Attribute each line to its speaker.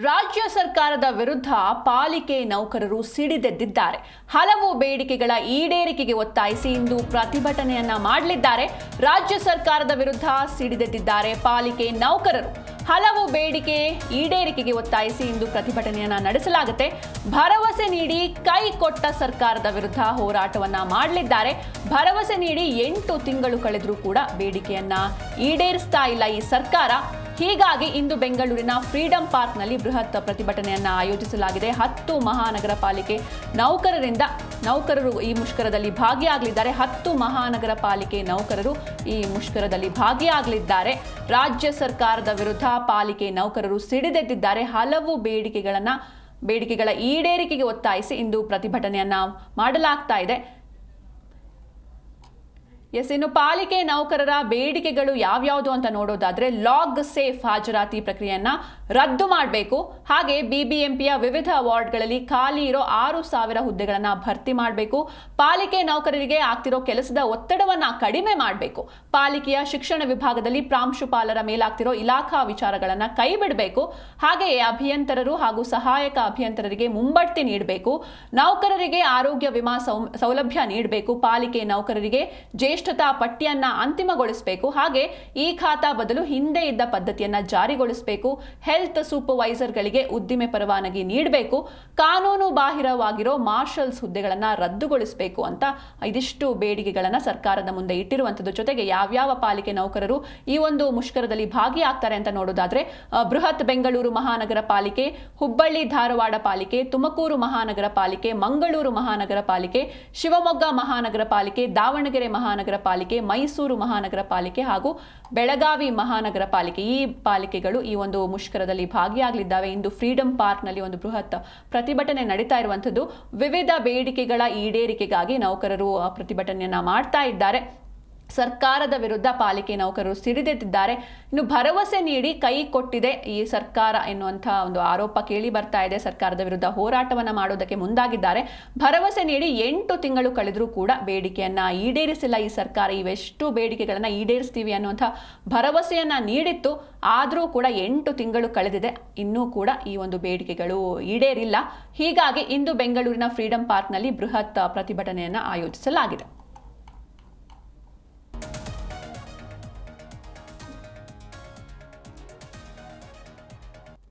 Speaker 1: ರಾಜ್ಯ ಸರ್ಕಾರದ ವಿರುದ್ಧ ಪಾಲಿಕೆ ನೌಕರರು ಸಿಡಿದೆದ್ದಿದ್ದಾರೆ. ಹಲವು ಬೇಡಿಕೆಗಳ ಈಡೇರಿಕೆಗೆ ಒತ್ತಾಯಿಸಿ ಇಂದು ಪ್ರತಿಭಟನೆಯನ್ನ ಮಾಡಲಿದ್ದಾರೆ. ರಾಜ್ಯ ಸರ್ಕಾರದ ವಿರುದ್ಧ ಸಿಡಿದೆದ್ದಿದ್ದಾರೆ ಪಾಲಿಕೆ ನೌಕರರು. ಹಲವು ಬೇಡಿಕೆ ಈಡೇರಿಕೆಗೆ ಒತ್ತಾಯಿಸಿ ಇಂದು ಪ್ರತಿಭಟನೆಯನ್ನ ನಡೆಸಲಾಗುತ್ತೆ. ಭರವಸೆ ನೀಡಿ ಕೈ ಕೊಟ್ಟ ಸರ್ಕಾರದ ವಿರುದ್ಧ ಹೋರಾಟವನ್ನ ಮಾಡಲಿದ್ದಾರೆ. ಭರವಸೆ ನೀಡಿ 8 ತಿಂಗಳು ಕಳೆದರೂ ಕೂಡ ಬೇಡಿಕೆಯನ್ನ ಈಡೇರಿಸ್ತಾ ಇಲ್ಲ ಈ ಸರ್ಕಾರ. ಹೀಗಾಗಿ ಇಂದು ಬೆಂಗಳೂರಿನ ಫ್ರೀಡಂ ಪಾರ್ಕ್ನಲ್ಲಿ ಬೃಹತ್ ಪ್ರತಿಭಟನೆಯನ್ನ ಆಯೋಜಿಸಲಾಗಿದೆ. 10 ಮಹಾನಗರ ಪಾಲಿಕೆ ನೌಕರರು ಈ ಮುಷ್ಕರದಲ್ಲಿ ಭಾಗಿಯಾಗಲಿದ್ದಾರೆ. 10 ಮಹಾನಗರ ಪಾಲಿಕೆ ನೌಕರರು ಈ ಮುಷ್ಕರದಲ್ಲಿ ಭಾಗಿಯಾಗಲಿದ್ದಾರೆ. ರಾಜ್ಯ ಸರ್ಕಾರದ ವಿರುದ್ಧ ಪಾಲಿಕೆ ನೌಕರರು ಸಿಡಿದೆದ್ದಿದ್ದಾರೆ. ಹಲವು ಬೇಡಿಕೆಗಳ ಈಡೇರಿಕೆಗೆ ಒತ್ತಾಯಿಸಿ ಇಂದು ಪ್ರತಿಭಟನೆಯನ್ನ ಮಾಡಲಾಗ್ತಾ ಇದೆ. ಇನ್ನು ಪಾಲಿಕೆ ನೌಕರರ ಬೇಡಿಕೆಗಳು ಯಾವ್ಯಾವುದು ಅಂತ ನೋಡೋದಾದ್ರೆ, ಲಾಗ್ ಸೇಫ್ ಹಾಜರಾತಿ ಪ್ರಕ್ರಿಯೆಯನ್ನ ರದ್ದು ಮಾಡಬೇಕು. ಹಾಗೆ ಬಿಬಿಎಂಪಿಯ ವಿವಿಧ ವಾರ್ಡ್ಗಳಲ್ಲಿ ಖಾಲಿ ಇರೋ 6,000 ಹುದ್ದೆಗಳನ್ನ ಭರ್ತಿ ಮಾಡಬೇಕು. ಪಾಲಿಕೆ ನೌಕರರಿಗೆ ಆಗ್ತಿರೋ ಕೆಲಸದ ಒತ್ತಡವನ್ನ ಕಡಿಮೆ ಮಾಡಬೇಕು. ಪಾಲಿಕೆಯ ಶಿಕ್ಷಣ ವಿಭಾಗದಲ್ಲಿ ಪ್ರಾಂಶುಪಾಲರ ಮೇಲಾಗ್ತಿರೋ ಇಲಾಖಾ ವಿಚಾರಗಳನ್ನ ಕೈ ಬಿಡಬೇಕು. ಹಾಗೆಯೇ ಅಭಿಯಂತರರು ಹಾಗೂ ಸಹಾಯಕ ಅಭಿಯಂತರರಿಗೆ ಮುಂಬಡ್ತಿ ನೀಡಬೇಕು. ನೌಕರರಿಗೆ ಆರೋಗ್ಯ ವಿಮಾ ಸೌಲಭ್ಯ ನೀಡಬೇಕು. ಪಾಲಿಕೆ ನೌಕರರಿಗೆ ಜ್ಯೇಷ್ಠತಾ ಪಟ್ಟಿಯನ್ನ ಅಂತಿಮಗೊಳಿಸಬೇಕು. ಹಾಗೆ ಈ ಖಾತಾ ಬದಲು ಹಿಂದೆ ಇದ್ದ ಪದ್ಧತಿಯನ್ನ ಜಾರಿಗೊಳಿಸಬೇಕು. ಹೆಲ್ತ್ ಸೂಪರ್ವೈಸರ್ಗಳಿಗೆ ಉದ್ದಿಮೆ ಪರವಾನಗಿ ನೀಡಬೇಕು. ಕಾನೂನು ಬಾಹಿರವಾಗಿರೋ ಮಾರ್ಷಲ್ಸ್ ಹುದ್ದೆಗಳನ್ನ ರದ್ದುಗೊಳಿಸಬೇಕು ಅಂತ ಇದಿಷ್ಟು ಬೇಡಿಕೆಗಳನ್ನ ಸರ್ಕಾರದ ಮುಂದೆ ಇಟ್ಟಿರುವಂತದ್ದು. ಜೊತೆಗೆ ಯಾವ್ಯಾವ ಪಾಲಿಕೆ ನೌಕರರು ಈ ಒಂದು ಮುಷ್ಕರದಲ್ಲಿ ಭಾಗಿಯಾಗ್ತಾರೆ ಅಂತ ನೋಡೋದಾದ್ರೆ, ಬೃಹತ್ ಬೆಂಗಳೂರು ಮಹಾನಗರ ಪಾಲಿಕೆ, ಹುಬ್ಬಳ್ಳಿ ಧಾರವಾಡ ಪಾಲಿಕೆ, ತುಮಕೂರು ಮಹಾನಗರ ಪಾಲಿಕೆ, ಮಂಗಳೂರು ಮಹಾನಗರ ಪಾಲಿಕೆ, ಶಿವಮೊಗ್ಗ ಮಹಾನಗರ ಪಾಲಿಕೆ, ದಾವಣಗೆರೆ ಮಹಾನಗರ ಪಾಲಿಕೆ, ಮೈಸೂರು ಮಹಾನಗರ ಪಾಲಿಕೆ ಹಾಗೂ ಬೆಳಗಾವಿ ಮಹಾನಗರ ಪಾಲಿಕೆ, ಈ ಪಾಲಿಕೆಗಳು ಈ ಒಂದು ಮುಷ್ಕರದಲ್ಲಿ ಭಾಗಿಯಾಗಲಿದ್ದಾವೆ. ಇಂದು ಫ್ರೀಡಂ ಪಾರ್ಕ್ನಲ್ಲಿ ಒಂದು ಬೃಹತ್ ಪ್ರತಿಭಟನೆ ನಡೀತಾ ಇರುವಂತದ್ದು. ವಿವಿಧ ಬೇಡಿಕೆಗಳ ಈಡೇರಿಕೆಗಾಗಿ ನೌಕರರು ಪ್ರತಿಭಟನೆಯನ್ನ ಮಾಡ್ತಾ ಇದ್ದಾರೆ. ಸರ್ಕಾರದ ವಿರುದ್ಧ ಪಾಲಿಕೆ ನೌಕರರು ಸಿಡಿದೆದ್ದಿದ್ದಾರೆ. ಇನ್ನು ಭರವಸೆ ನೀಡಿ ಕೈ ಕೊಟ್ಟಿದೆ ಈ ಸರ್ಕಾರ ಎನ್ನುವಂಥ ಒಂದು ಆರೋಪ ಕೇಳಿ ಬರ್ತಾ ಇದೆ. ಸರ್ಕಾರದ ವಿರುದ್ಧ ಹೋರಾಟವನ್ನ ಮಾಡೋದಕ್ಕೆ ಮುಂದಾಗಿದ್ದಾರೆ. ಭರವಸೆ ನೀಡಿ 8 ತಿಂಗಳು ಕಳೆದರೂ ಕೂಡ ಬೇಡಿಕೆಯನ್ನ ಈಡೇರಿಸಿಲ್ಲ ಈ ಸರ್ಕಾರ. ಇವೆಷ್ಟು ಬೇಡಿಕೆಗಳನ್ನ ಈಡೇರಿಸ್ತೀವಿ ಅನ್ನುವಂಥ ಭರವಸೆಯನ್ನ ನೀಡಿತ್ತು. ಆದರೂ ಕೂಡ 8 ತಿಂಗಳು ಕಳೆದಿದೆ, ಇನ್ನೂ ಕೂಡ ಈ ಒಂದು ಬೇಡಿಕೆಗಳು ಈಡೇರಿಲ್ಲ. ಹೀಗಾಗಿ ಇಂದು ಬೆಂಗಳೂರಿನ ಫ್ರೀಡಂ ಪಾರ್ಕ್ನಲ್ಲಿ ಬೃಹತ್ ಪ್ರತಿಭಟನೆಯನ್ನ ಆಯೋಜಿಸಲಾಗಿದೆ.